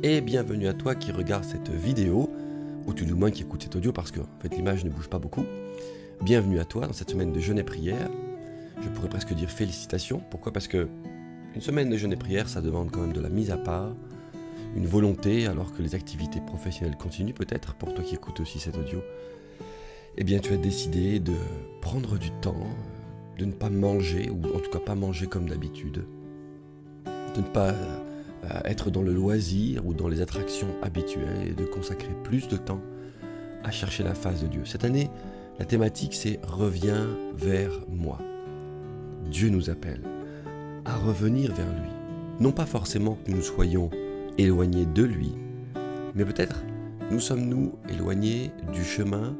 Et bienvenue à toi qui regarde cette vidéo, ou tout du moins qui écoute cet audio parce que en fait, l'image ne bouge pas beaucoup. Bienvenue à toi dans cette semaine de jeûne et prière. Je pourrais presque dire félicitations. Pourquoi? Parce que une semaine de jeûne et prière, ça demande quand même de la mise à part, une volonté, alors que les activités professionnelles continuent peut-être, pour toi qui écoutes aussi cet audio. Eh bien, tu as décidé de prendre du temps, de ne pas manger, ou en tout cas pas manger comme d'habitude, de ne pas être dans le loisir ou dans les attractions habituelles et de consacrer plus de temps à chercher la face de Dieu. Cette année, la thématique c'est « Reviens vers moi ». Dieu nous appelle à revenir vers lui. Non pas forcément que nous nous soyons éloignés de lui, mais peut-être nous sommes-nous éloignés du chemin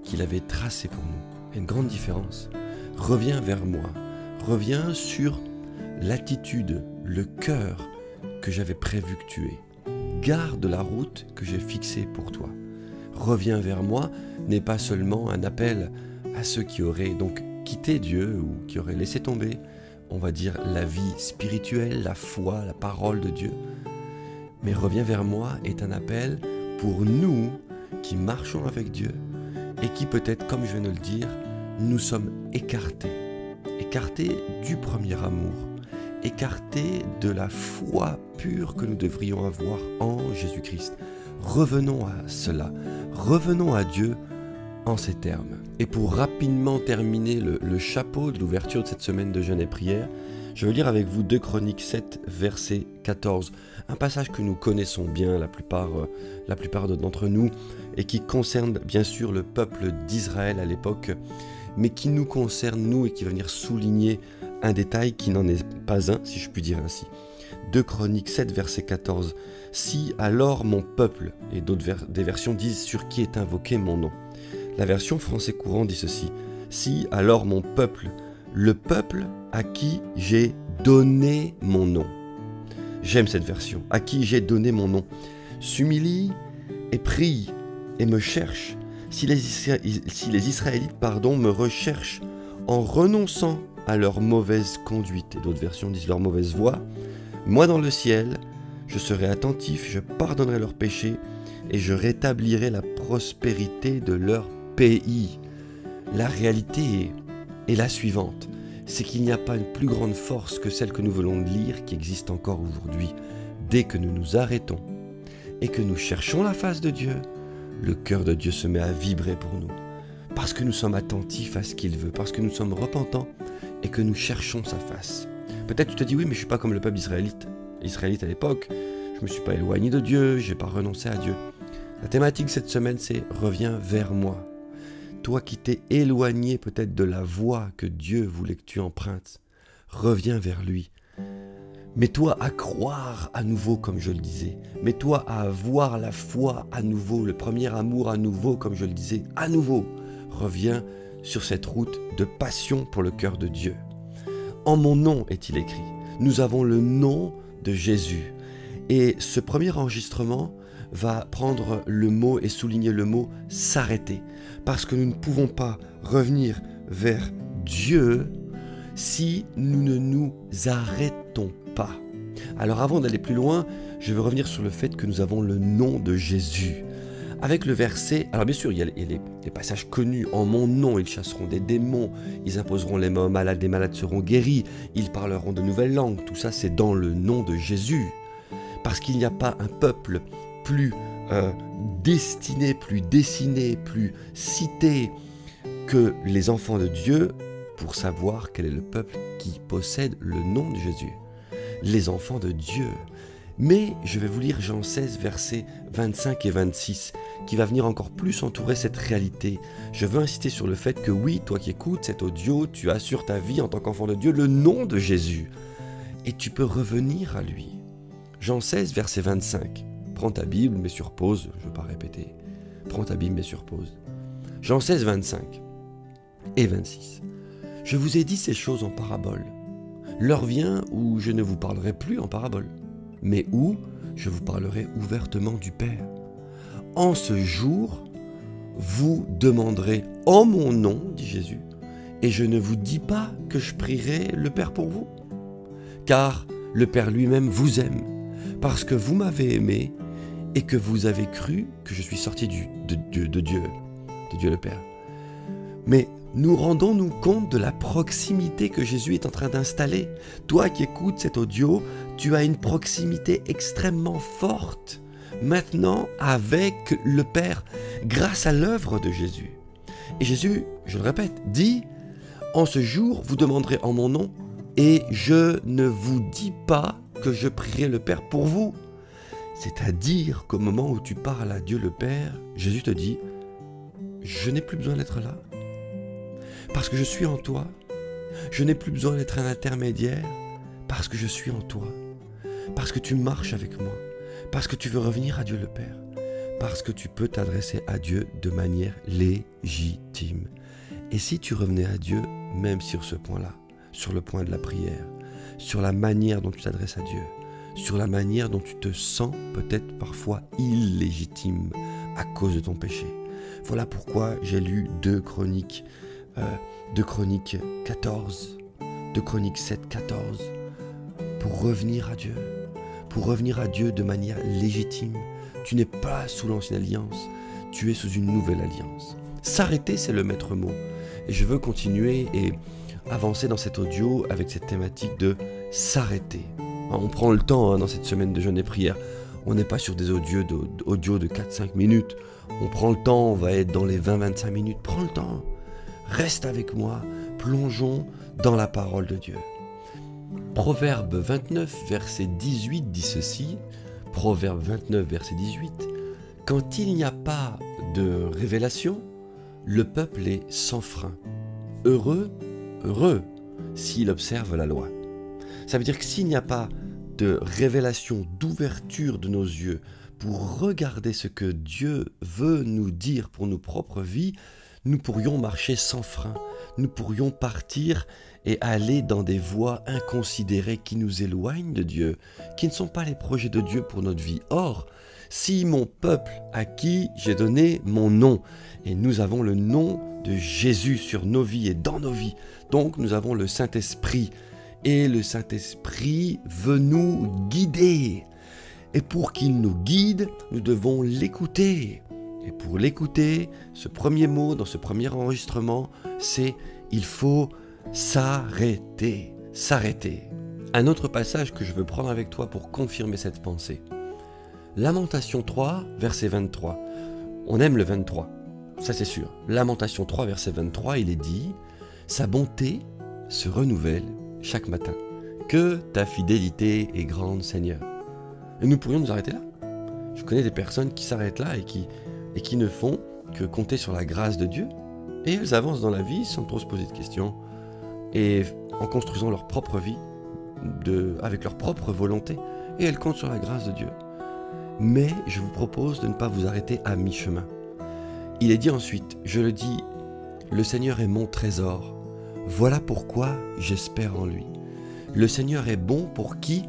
qu'il avait tracé pour nous. Il y a une grande différence. Reviens vers moi. Reviens sur l'attitude, le cœur que j'avais prévu que tu aies. Garde la route que j'ai fixée pour toi. Reviens vers moi n'est pas seulement un appel à ceux qui auraient donc quitté Dieu ou qui auraient laissé tomber, on va dire, la vie spirituelle, la foi, la parole de Dieu. Mais reviens vers moi est un appel pour nous qui marchons avec Dieu et qui peut-être, comme je viens de le dire, nous sommes écartés du premier amour, écartés de la foi pure que nous devrions avoir en Jésus-Christ. Revenons à cela, revenons à Dieu en ces termes. Et pour rapidement terminer le chapeau de l'ouverture de cette semaine de jeûne et prière, je veux lire avec vous 2 Chroniques 7, verset 14, un passage que nous connaissons bien, la plupart d'entre nous, et qui concerne bien sûr le peuple d'Israël à l'époque, mais qui nous concerne nous et qui va venir souligner un détail qui n'en est pas un, si je puis dire ainsi. 2 Chroniques 7, verset 14. « Si alors mon peuple » et des versions disent « sur qui est invoqué mon nom ». La version français courant dit ceci. « Si alors mon peuple, le peuple à qui j'ai donné mon nom ». J'aime cette version. « À qui j'ai donné mon nom ». S'humilie et prie et me cherche. Si les Israélites me recherchent en renonçant à leur mauvaise conduite, et d'autres versions disent leur mauvaise voie, moi dans le ciel, je serai attentif, je pardonnerai leurs péchés et je rétablirai la prospérité de leur pays. La réalité est la suivante, c'est qu'il n'y a pas une plus grande force que celle que nous venons de lire qui existe encore aujourd'hui. Dès que nous nous arrêtons et que nous cherchons la face de Dieu, le cœur de Dieu se met à vibrer pour nous. Parce que nous sommes attentifs à ce qu'il veut, parce que nous sommes repentants et que nous cherchons sa face. Peut-être tu te dis, oui, mais je ne suis pas comme le peuple israélite à l'époque, je ne me suis pas éloigné de Dieu, je n'ai pas renoncé à Dieu. La thématique cette semaine, c'est « Reviens vers moi ». Toi qui t'es éloigné peut-être de la voie que Dieu voulait que tu empruntes, reviens vers lui. Mets-toi à croire à nouveau, comme je le disais. Mets-toi à avoir la foi à nouveau, le premier amour à nouveau, comme je le disais, à nouveau. Reviens sur cette route de passion pour le cœur de Dieu. En mon nom est-il écrit. Nous avons le nom de Jésus. Et ce premier enregistrement va prendre le mot et souligner le mot « s'arrêter ». Parce que nous ne pouvons pas revenir vers Dieu si nous ne nous arrêtons pas. Alors avant d'aller plus loin, je veux revenir sur le fait que nous avons le nom de Jésus. Avec le verset, alors bien sûr il y a les passages connus, en mon nom ils chasseront des démons, ils imposeront les mains aux malades, les malades seront guéris, ils parleront de nouvelles langues, tout ça c'est dans le nom de Jésus. Parce qu'il n'y a pas un peuple plus destiné, plus dessiné, plus cité que les enfants de Dieu pour savoir quel est le peuple qui possède le nom de Jésus. Les enfants de Dieu. Mais je vais vous lire Jean 16, versets 25 et 26, qui va venir encore plus entourer cette réalité. Je veux insister sur le fait que oui, toi qui écoutes cet audio, tu as sur ta vie en tant qu'enfant de Dieu le nom de Jésus. Et tu peux revenir à lui. Jean 16, verset 25. Prends ta Bible, mets sur pause, je ne veux pas répéter. Prends ta Bible, mets sur pause. Jean 16, 25 et 26. Je vous ai dit ces choses en parabole. L'heure vient où je ne vous parlerai plus en parabole, mais où je vous parlerai ouvertement du Père. En ce jour, vous demanderez en mon nom, dit Jésus, et je ne vous dis pas que je prierai le Père pour vous, car le Père lui-même vous aime, parce que vous m'avez aimé et que vous avez cru que je suis sorti de Dieu le Père. Mais nous rendons-nous compte de la proximité que Jésus est en train d'installer. Toi qui écoutes cet audio, tu as une proximité extrêmement forte maintenant avec le Père grâce à l'œuvre de Jésus. Et Jésus, je le répète, dit « En ce jour, vous demanderez en mon nom et je ne vous dis pas que je prierai le Père pour vous. » C'est-à-dire qu'au moment où tu parles à Dieu le Père, Jésus te dit « Je n'ai plus besoin d'être là. Parce que je suis en toi. Je n'ai plus besoin d'être un intermédiaire parce que je suis en toi. Parce que tu marches avec moi. Parce que tu veux revenir à Dieu le Père. Parce que tu peux t'adresser à Dieu de manière légitime. Et si tu revenais à Dieu, même sur ce point-là, sur le point de la prière, sur la manière dont tu t'adresses à Dieu, sur la manière dont tu te sens peut-être parfois illégitime à cause de ton péché. Voilà pourquoi j'ai lu 2 Chroniques 14, 2 Chroniques 7, 14, pour revenir à Dieu de manière légitime. Tu n'es pas sous l'ancienne alliance, tu es sous une nouvelle alliance. S'arrêter, c'est le maître mot. Et je veux continuer et avancer dans cet audio avec cette thématique de s'arrêter. On prend le temps dans cette semaine de jeûne et prière. On n'est pas sur des audios de 4-5 minutes. On prend le temps, on va être dans les 20-25 minutes. Prends le temps. Reste avec moi. Plongeons dans la parole de Dieu. Proverbe 29, verset 18 dit ceci. Proverbe 29, verset 18. Quand il n'y a pas de révélation, le peuple est sans frein. Heureux s'il observe la loi. Ça veut dire que s'il n'y a pas de révélation, d'ouverture de nos yeux pour regarder ce que Dieu veut nous dire pour nos propres vies, nous pourrions marcher sans frein. Nous pourrions partir et aller dans des voies inconsidérées qui nous éloignent de Dieu, qui ne sont pas les projets de Dieu pour notre vie. Or, si mon peuple à qui j'ai donné mon nom, et nous avons le nom de Jésus sur nos vies et dans nos vies, donc nous avons le Saint-Esprit, et le Saint-Esprit veut nous guider. Et pour qu'il nous guide, nous devons l'écouter. Et pour l'écouter, ce premier mot dans ce premier enregistrement, c'est « il faut s'arrêter ». S'arrêter. Un autre passage que je veux prendre avec toi pour confirmer cette pensée. Lamentation 3, verset 23. On aime le 23, ça c'est sûr. Lamentation 3, verset 23, il est dit « Sa bonté se renouvelle chaque matin. Que ta fidélité est grande, Seigneur. » Et nous pourrions nous arrêter là. Je connais des personnes qui s'arrêtent là et qui ne font que compter sur la grâce de Dieu. Et elles avancent dans la vie sans trop se poser de questions et en construisant leur propre vie avec leur propre volonté. Et elles comptent sur la grâce de Dieu. Mais je vous propose de ne pas vous arrêter à mi-chemin. Il est dit ensuite, je le dis, le Seigneur est mon trésor. Voilà pourquoi j'espère en lui. Le Seigneur est bon pour qui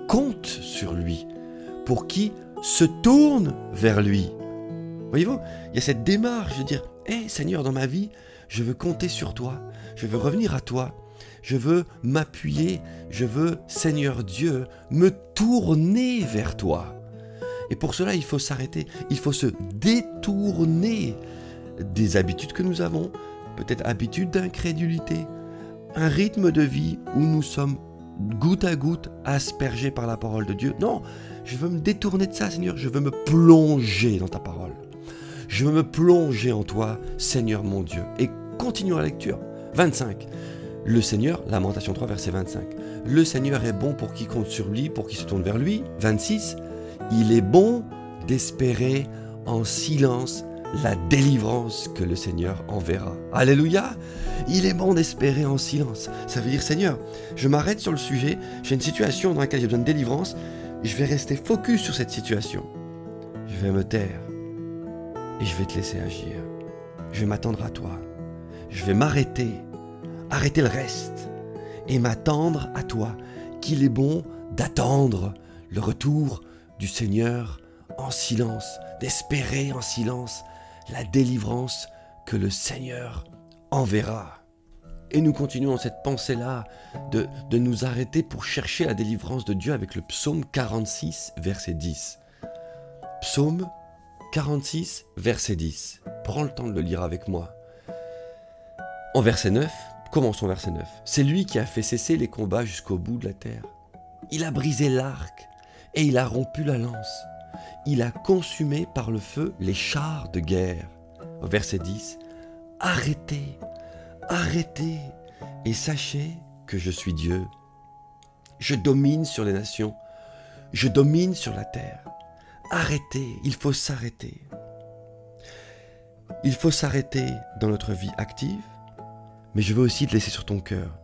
compte sur lui, pour qui se tourne vers lui. Voyez-vous, il y a cette démarche de dire « Hé Seigneur, dans ma vie, je veux compter sur toi, je veux revenir à toi, je veux m'appuyer, je veux, Seigneur Dieu, me tourner vers toi. » Et pour cela, il faut s'arrêter, il faut se détourner des habitudes que nous avons, peut-être habitudes d'incrédulité, un rythme de vie où nous sommes goutte à goutte aspergés par la parole de Dieu. Non, je veux me détourner de ça, Seigneur, je veux me plonger dans ta parole. Je veux me plonger en toi, Seigneur mon Dieu. Et continuons la lecture. 25. Le Seigneur, Lamentation 3, verset 25. Le Seigneur est bon pour qui compte sur lui, pour qui se tourne vers lui. 26. Il est bon d'espérer en silence la délivrance que le Seigneur enverra. Alléluia! Il est bon d'espérer en silence. Ça veut dire, Seigneur, je m'arrête sur le sujet, j'ai une situation dans laquelle j'ai besoin de délivrance, je vais rester focus sur cette situation. Je vais me taire et je vais te laisser agir. Je vais m'attendre à toi. Je vais m'arrêter, arrêter le reste et m'attendre à toi, qu'il est bon d'attendre le retour du Seigneur en silence, d'espérer en silence la délivrance que le Seigneur enverra. Et nous continuons cette pensée-là de nous arrêter pour chercher la délivrance de Dieu avec le psaume 46, verset 10. Psaume 46, verset 10. Prends le temps de le lire avec moi. En verset 9, commençons verset 9. C'est lui qui a fait cesser les combats jusqu'au bout de la terre. Il a brisé l'arc et il a rompu la lance. Il a consumé par le feu les chars de guerre. Au verset 10, arrêtez, arrêtez et sachez que je suis Dieu. Je domine sur les nations, je domine sur la terre. Arrêtez, il faut s'arrêter. Il faut s'arrêter dans notre vie active, mais je veux aussi te laisser sur ton cœur.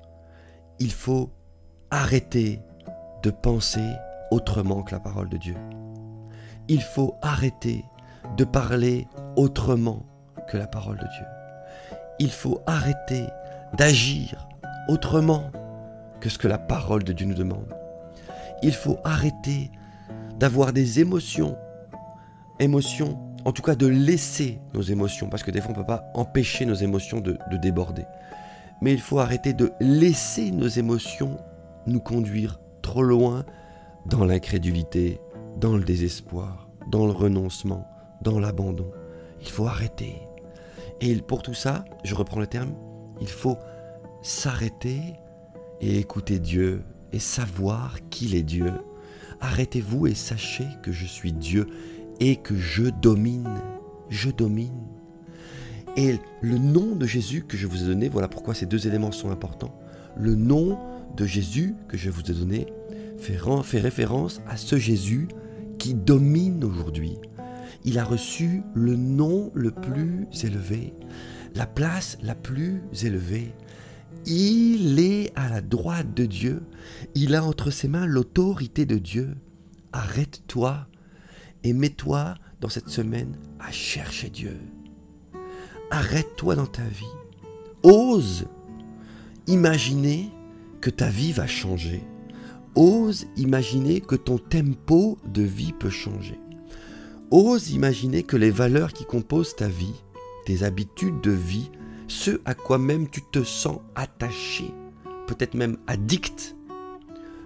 Il faut arrêter de penser autrement que la parole de Dieu. Il faut arrêter de parler autrement que la parole de Dieu. Il faut arrêter d'agir autrement que ce que la parole de Dieu nous demande. Il faut arrêter d'avoir des émotions, en tout cas de laisser nos émotions, parce que des fois on ne peut pas empêcher nos émotions de déborder. Mais il faut arrêter de laisser nos émotions nous conduire trop loin dans l'incrédulité, dans le désespoir, dans le renoncement, dans l'abandon. Il faut arrêter. Et pour tout ça, je reprends le terme, il faut s'arrêter et écouter Dieu et savoir qu'il est Dieu. Arrêtez-vous et sachez que je suis Dieu et que je domine. Je domine. Et le nom de Jésus que je vous ai donné, voilà pourquoi ces deux éléments sont importants. Le nom de Jésus que je vous ai donné fait référence à ce Jésus qui domine aujourd'hui. Il a reçu le nom le plus élevé, la place la plus élevée. Il est à la droite de Dieu. Il a entre ses mains l'autorité de Dieu. Arrête-toi et mets-toi dans cette semaine à chercher Dieu. Arrête-toi dans ta vie. Ose imaginer que ta vie va changer. Ose imaginer que ton tempo de vie peut changer. Ose imaginer que les valeurs qui composent ta vie, tes habitudes de vie, ce à quoi même tu te sens attaché, peut-être même addict,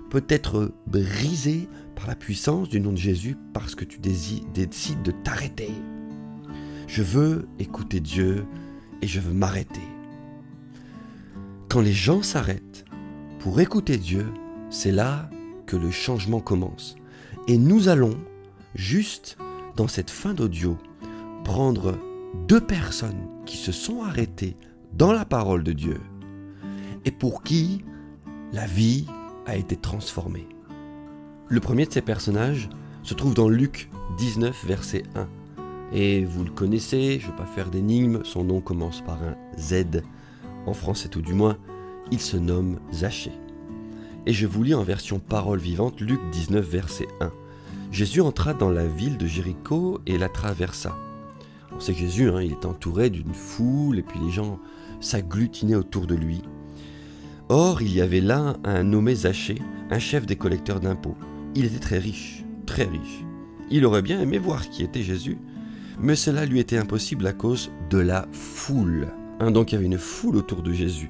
peut être brisé par la puissance du nom de Jésus parce que tu décides de t'arrêter. Je veux écouter Dieu et je veux m'arrêter. Quand les gens s'arrêtent pour écouter Dieu, c'est là que le changement commence. Et nous allons, juste dans cette fin d'audio, prendre 2 personnes qui se sont arrêtées dans la parole de Dieu et pour qui la vie a été transformée. Le premier de ces personnages se trouve dans Luc 19, verset 1. Et vous le connaissez, je ne vais pas faire d'énigme, son nom commence par un Z, en français tout du moins, il se nomme Zachée. Et je vous lis en version parole vivante, Luc 19, verset 1. Jésus entra dans la ville de Jéricho et la traversa. On sait que Jésus, il est entouré d'une foule et puis les gens s'agglutinaient autour de lui. Or, il y avait là un nommé Zachée, un chef des collecteurs d'impôts. Il était très riche, très riche. Il aurait bien aimé voir qui était Jésus, mais cela lui était impossible à cause de la foule. Donc il y avait une foule autour de Jésus,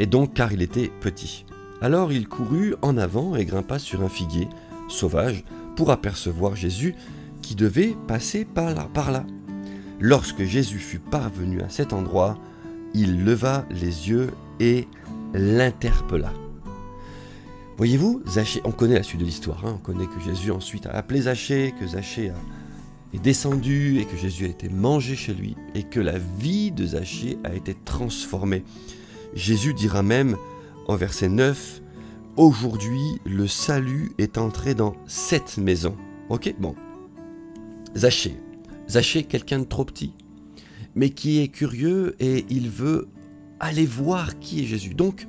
et donc car il était petit. Alors il courut en avant et grimpa sur un figuier sauvage pour apercevoir Jésus qui devait passer par là. Lorsque Jésus fut parvenu à cet endroit, il leva les yeux et l'interpella. Voyez-vous, Zachée, on connaît la suite de l'histoire, on connaît que Jésus ensuite a appelé Zachée, que Zachée est descendu et que Jésus a été mangé chez lui et que la vie de Zachée a été transformée. Jésus dira même en verset 9, « Aujourd'hui, le salut est entré dans cette maison. » Ok, bon. Zachée, quelqu'un de trop petit, mais qui est curieux et il veut aller voir qui est Jésus. Donc,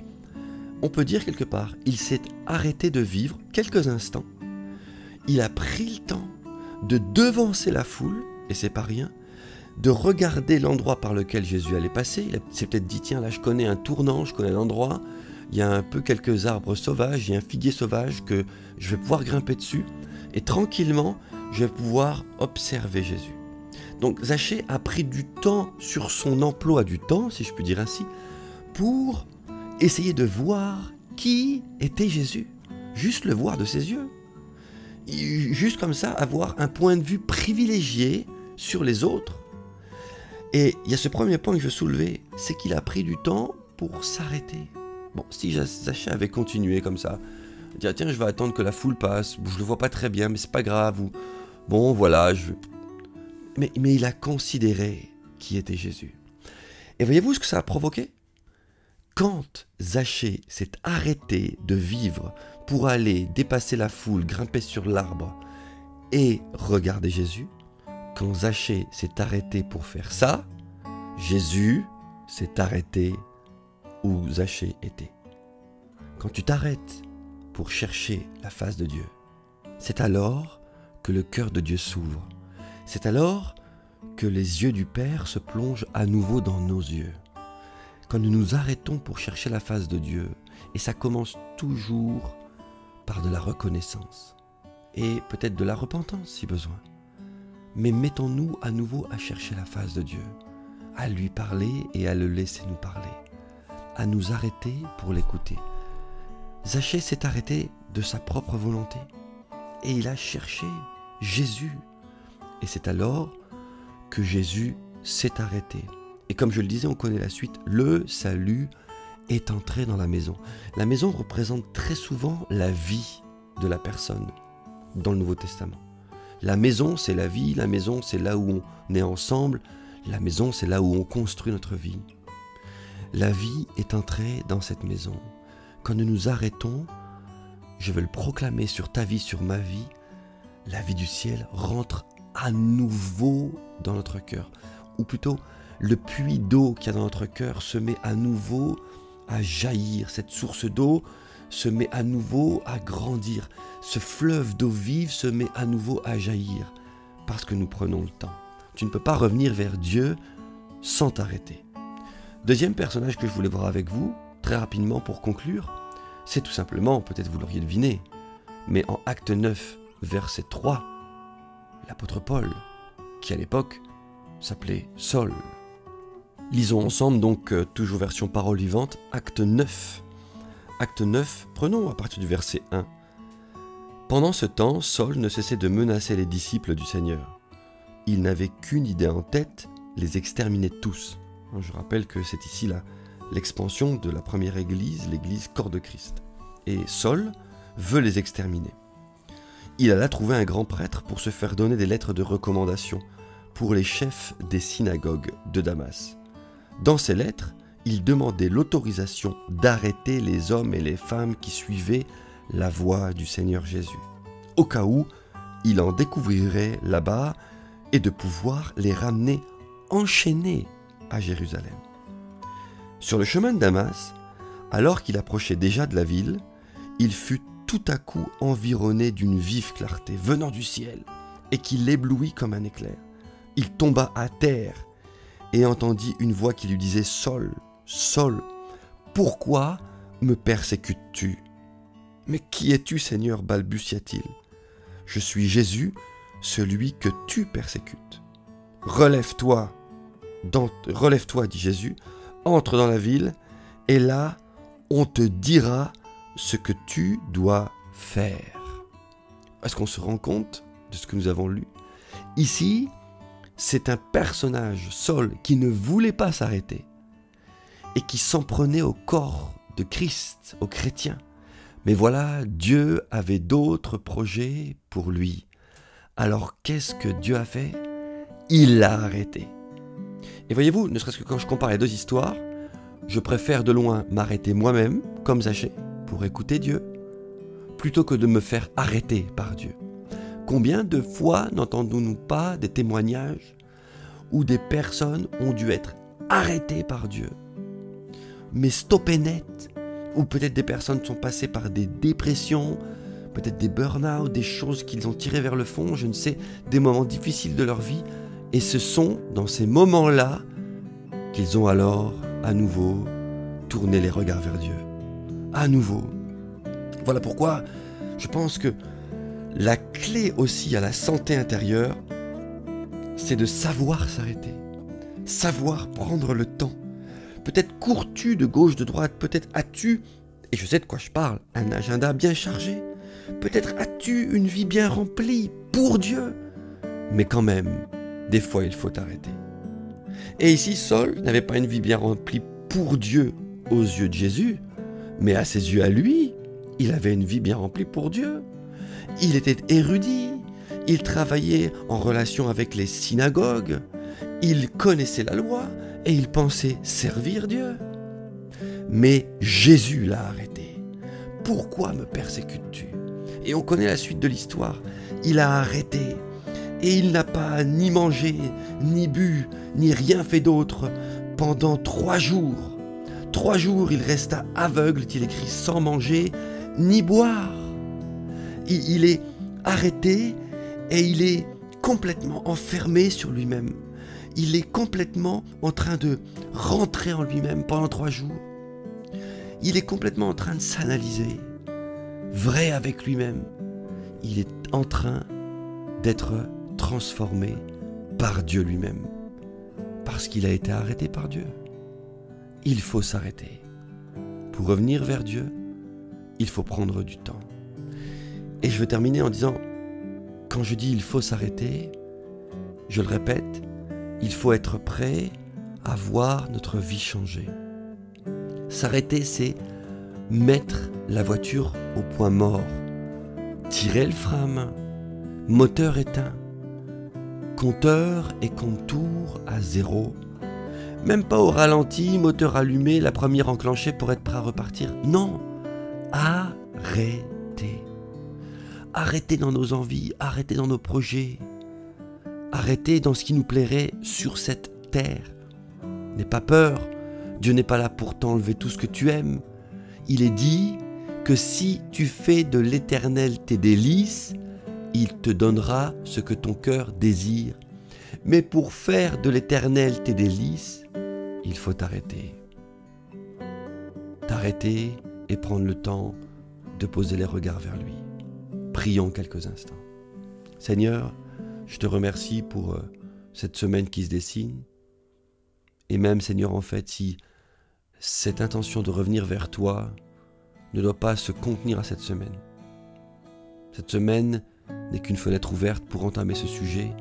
on peut dire quelque part, il s'est arrêté de vivre quelques instants. Il a pris le temps de devancer la foule, et c'est pas rien, de regarder l'endroit par lequel Jésus allait passer. Il s'est peut-être dit, tiens, là je connais un tournant, je connais l'endroit, il y a un peu quelques arbres sauvages, il y a un figuier sauvage que je vais pouvoir grimper dessus, et tranquillement, je vais pouvoir observer Jésus. Donc Zachée a pris du temps sur son emploi du temps, si je puis dire ainsi, pour essayer de voir qui était Jésus, juste le voir de ses yeux. juste comme ça, avoir un point de vue privilégié sur les autres. Et il y a ce premier point que je veux soulever, c'est qu'il a pris du temps pour s'arrêter. Bon, si Zachée avait continué comme ça, dire tiens, je vais attendre que la foule passe, je le vois pas très bien, mais c'est pas grave, ou bon, voilà, mais il a considéré qui était Jésus. Et voyez-vous ce que ça a provoqué? Quand Zachée s'est arrêté de vivre pour aller dépasser la foule, grimper sur l'arbre et regarder Jésus, quand Zachée s'est arrêté pour faire ça, Jésus s'est arrêté où Zachée était. Quand tu t'arrêtes pour chercher la face de Dieu, c'est alors que le cœur de Dieu s'ouvre. C'est alors que les yeux du Père se plongent à nouveau dans nos yeux. Quand nous nous arrêtons pour chercher la face de Dieu, et ça commence toujours par de la reconnaissance, et peut-être de la repentance si besoin, mais mettons-nous à nouveau à chercher la face de Dieu, à lui parler et à le laisser nous parler, à nous arrêter pour l'écouter. Zachée s'est arrêté de sa propre volonté, et il a cherché Jésus. Et c'est alors que Jésus s'est arrêté. Et comme je le disais, on connaît la suite, le salut est entré dans la maison. La maison représente très souvent la vie de la personne dans le Nouveau Testament. La maison, c'est la vie, la maison, c'est là où on est ensemble, la maison, c'est là où on construit notre vie. La vie est entrée dans cette maison. Quand nous nous arrêtons, je veux le proclamer sur ta vie, sur ma vie, la vie du ciel rentre à nouveau dans notre cœur. Ou plutôt, le puits d'eau qu'il y a dans notre cœur se met à nouveau à jaillir. Cette source d'eau se met à nouveau à grandir. Ce fleuve d'eau vive se met à nouveau à jaillir parce que nous prenons le temps. Tu ne peux pas revenir vers Dieu sans t'arrêter. Deuxième personnage que je voulais voir avec vous, très rapidement pour conclure, c'est tout simplement, peut-être vous l'auriez deviné, mais en Acte 9, verset 3, l'apôtre Paul, qui à l'époque s'appelait Saul. Lisons ensemble donc, toujours version parole vivante, Acte 9. Acte 9, prenons à partir du verset 1. Pendant ce temps, Saul ne cessait de menacer les disciples du Seigneur. Il n'avait qu'une idée en tête, les exterminer tous. Je rappelle que c'est ici l'expansion de la première église, l'église Corps de Christ. Et Saul veut les exterminer. Il alla trouver un grand prêtre pour se faire donner des lettres de recommandation pour les chefs des synagogues de Damas. Dans ces lettres, il demandait l'autorisation d'arrêter les hommes et les femmes qui suivaient la voie du Seigneur Jésus, au cas où il en découvrirait là-bas et de pouvoir les ramener enchaînés à Jérusalem. Sur le chemin de Damas, alors qu'il approchait déjà de la ville, il fut tout à coup environné d'une vive clarté venant du ciel et qui l'éblouit comme un éclair. Il tomba à terre et entendit une voix qui lui disait « Saul, Saul, pourquoi me persécutes-tu » ? « Mais qui es-tu, Seigneur » balbutia-t-il. « Je suis Jésus, celui que tu persécutes. »« Relève-toi, dit Jésus, entre dans la ville, et là, on te dira ce que tu dois faire. » Est-ce qu'on se rend compte de ce que nous avons lu ? Ici, c'est un personnage, Saul, qui ne voulait pas s'arrêter et qui s'en prenait au corps de Christ, aux chrétiens. Mais voilà, Dieu avait d'autres projets pour lui. Alors qu'est-ce que Dieu a fait ? Il l'a arrêté. Et voyez-vous, ne serait-ce que quand je compare les deux histoires, je préfère de loin m'arrêter moi-même, comme Zachée, pour écouter Dieu, plutôt que de me faire arrêter par Dieu. Combien de fois n'entendons-nous pas des témoignages où des personnes ont dû être arrêtées par Dieu, mais stoppées net, ou peut-être des personnes sont passées par des dépressions, peut-être des burn-out, des choses qu'ils ont tirées vers le fond, je ne sais, des moments difficiles de leur vie, et ce sont dans ces moments-là qu'ils ont alors à nouveau tourné les regards vers Dieu. À nouveau. Voilà pourquoi je pense que la clé aussi à la santé intérieure, c'est de savoir s'arrêter, savoir prendre le temps. Peut-être cours-tu de gauche, de droite, peut-être as-tu, et je sais de quoi je parle, un agenda bien chargé. Peut-être as-tu une vie bien remplie pour Dieu. Mais quand même, des fois il faut t'arrêter. Et ici, Saul n'avait pas une vie bien remplie pour Dieu aux yeux de Jésus, mais à ses yeux à lui, il avait une vie bien remplie pour Dieu. Il était érudit, il travaillait en relation avec les synagogues, il connaissait la loi et il pensait servir Dieu. Mais Jésus l'a arrêté. Pourquoi me persécutes-tu? Et on connaît la suite de l'histoire. Il a arrêté et il n'a pas ni mangé, ni bu, ni rien fait d'autre pendant 3 jours. 3 jours, il resta aveugle, il écrit, sans manger ni boire. Il est arrêté et il est complètement enfermé sur lui-même. Il est complètement en train de rentrer en lui-même pendant 3 jours. Il est complètement en train de s'analyser, vrai avec lui-même. Il est en train d'être transformé par Dieu lui-même, parce qu'il a été arrêté par Dieu. Il faut s'arrêter. Pour revenir vers Dieu, il faut prendre du temps. Et je veux terminer en disant, quand je dis il faut s'arrêter, je le répète, il faut être prêt à voir notre vie changer. S'arrêter, c'est mettre la voiture au point mort, tirer le frein à main, moteur éteint, compteur et contour à 0. Même pas au ralenti, moteur allumé, la première enclenchée pour être prêt à repartir. Non, arrêtez. Arrêtez dans nos envies, arrêtez dans nos projets. Arrêtez dans ce qui nous plairait sur cette terre. N'aie pas peur, Dieu n'est pas là pour t'enlever tout ce que tu aimes. Il est dit que si tu fais de l'Éternel tes délices, il te donnera ce que ton cœur désire. Mais pour faire de l'Éternel tes délices, il faut t'arrêter. T'arrêter et prendre le temps de poser les regards vers lui. Prions quelques instants. Seigneur, je te remercie pour cette semaine qui se dessine. Et même, Seigneur, en fait, si cette intention de revenir vers toi ne doit pas se contenir à cette semaine. Cette semaine n'est qu'une fenêtre ouverte pour entamer ce sujet,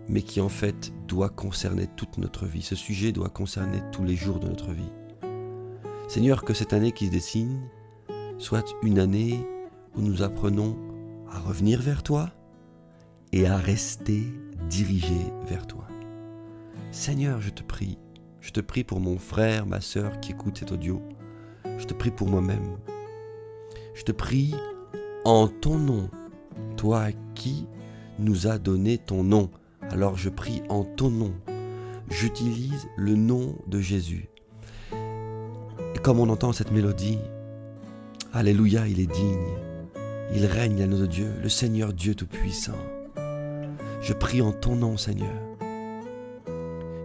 mais qui en fait doit concerner toute notre vie. Ce sujet doit concerner tous les jours de notre vie. Seigneur, que cette année qui se dessine soit une année où nous apprenons à revenir vers toi et à rester dirigés vers toi. Seigneur, je te prie pour mon frère, ma sœur qui écoute cet audio. Je te prie pour moi-même. Je te prie en ton nom, toi qui nous as donné ton nom. Alors je prie en ton nom. J'utilise le nom de Jésus. Et comme on entend cette mélodie, Alléluia, il est digne. Il règne, l'agneau de Dieu, le Seigneur Dieu Tout-Puissant. Je prie en ton nom, Seigneur,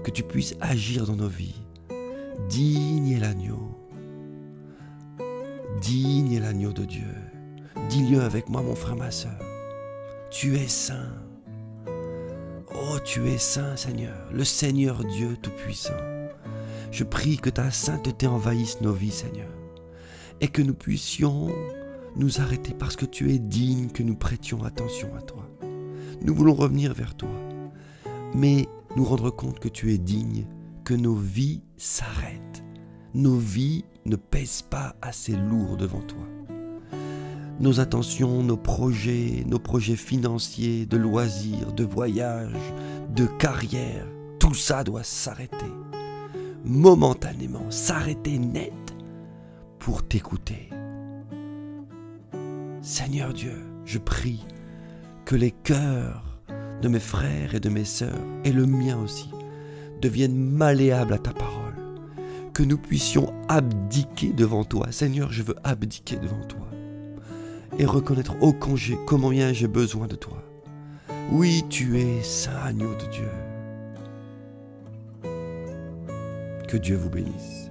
que tu puisses agir dans nos vies. Digne est l'agneau. Digne est l'agneau de Dieu. Dis-le avec moi, mon frère, ma sœur. Tu es saint. Oh, tu es saint, Seigneur, le Seigneur Dieu Tout-Puissant. Je prie que ta sainteté envahisse nos vies, Seigneur, et que nous puissions nous arrêter parce que tu es digne que nous prêtions attention à toi. Nous voulons revenir vers toi, mais nous rendre compte que tu es digne, que nos vies s'arrêtent. Nos vies ne pèsent pas assez lourd devant toi. Nos attentions, nos projets financiers, de loisirs, de voyages, de carrière, tout ça doit s'arrêter. Momentanément, s'arrêter net pour t'écouter. Seigneur Dieu, je prie que les cœurs de mes frères et de mes sœurs, et le mien aussi, deviennent malléables à ta parole. Que nous puissions abdiquer devant toi. Seigneur, je veux abdiquer devant toi. Et reconnaître, oh combien j'ai besoin de toi. Oui, tu es saint agneau de Dieu. Que Dieu vous bénisse.